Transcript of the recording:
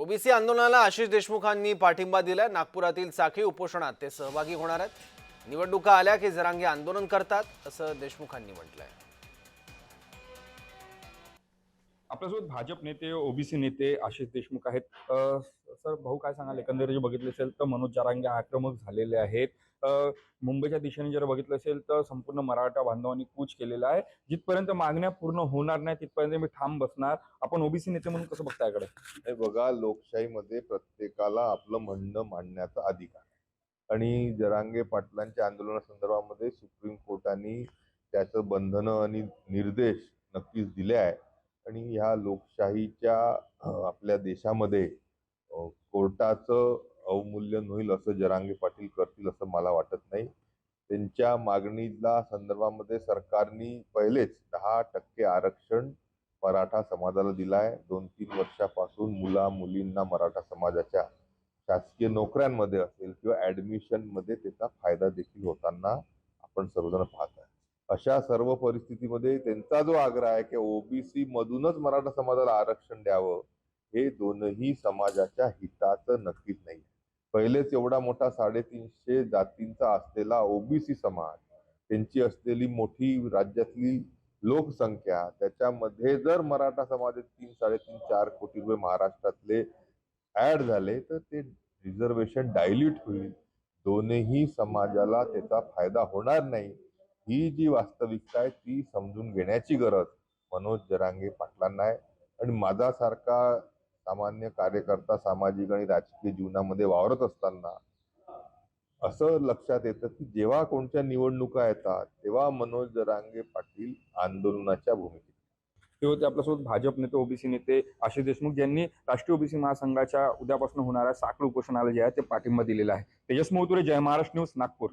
OBC आंदोलनाला आशिष देशमुखांनी पाठिंबा दिलाय। नागपुरातील साखळी उपोषणात ते सहभागी होणार आहेत। निवडणुका आल्या की जरांगे आंदोलन करतात असं देशमुखांनी म्हटलंय। आपल्यासोबत भाजप नेते ओबीसी नेते आशिष देशमुख आहेत। सर, भाऊ काय सांगाल, एकंदरीत जे बघितलं असेल तर मनोज जरांगे आक्रमक झालेले आहेत। मुंबईच्या दिशेने जर बघितलं असेल तर संपूर्ण मराठा बांधवांनी कूच केलेला आहे। जिथपर्यंत मागण्या पूर्ण होणार नाही तिथपर्यंत मी ठाम बसणार। आपण ओबीसी नेते म्हणून कसं बघता याकडे? हे बघा, लोकशाहीमध्ये प्रत्येकाला आपलं म्हणणं मांडण्याचा अधिकार आहे आणि जरांगे पाटलांच्या आंदोलनासंदर्भामध्ये सुप्रीम कोर्टाने त्याचं बंधनं आणि निर्देश नक्कीच दिले आहे आणि ह्या लोकशाहीच्या आपल्या देशामध्ये कोर्टाचं अवमूल्यन होईल असं जरांगे पाटील करतील असं मला वाटत नाही। त्यांच्या मागणीला संदर्भामध्ये सरकारने पहिलेच 10% आरक्षण मराठा समाजाला दिलाय। 2-3 वर्षापासून मुला मुलींना मराठा समाजाच्या शासकीय नोकऱ्यांमध्ये असेल किंवा ऍडमिशन मध्ये त्याचा फायदा देखील होताना आपण सर्वजण पाहत आहे। अशा सर्व परिस्थितीमध्ये त्यांचा जो आग्रह आहे की ओबीसी मधूनच मराठा समाजाला आरक्षण द्यावं, हे दोनही समाजाच्या हिताचं नक्कीच नाही। पहिलेच एवढा मोठा 350 जातींचा असलेला ओबीसी समाज, त्यांची असलेली मोठी राज्यातली लोकसंख्या, त्याच्यामध्ये जर मराठा समाजाचे 3-3.5-4 कोटी रुपये महाराष्ट्रातले ऍड झाले तर ते रिझर्वेशन डायल्यूट होईल। दोन्ही समाजाला त्याचा फायदा होणार नाही। ही जी वास्तविकता आहे ती समजून घेण्याची गरज मनोज जरांगे पाटलांना आहे आणि माझ्यासारखा सामान्य कार्यकर्ता सामाजिक आणि राजकीय जीवनामध्ये वावरत असताना असं लक्षात येतं की जेव्हा कोणत्या निवडणुका येतात तेव्हा मनोज जरांगे पाटील आंदोलनाच्या भूमिकेत। ते होते आपल्यासोबत भाजप नेते ओबीसी नेते आशिष देशमुख, ज्यांनी राष्ट्रीय ओबीसी महासंघाच्या उद्यापासून होणाऱ्या साखळी उपोषणाला जे आहे ते पाठिंबा दिलेला आहे। तेजस मोहतुरे, जय महाराष्ट्र न्यूज, नागपूर।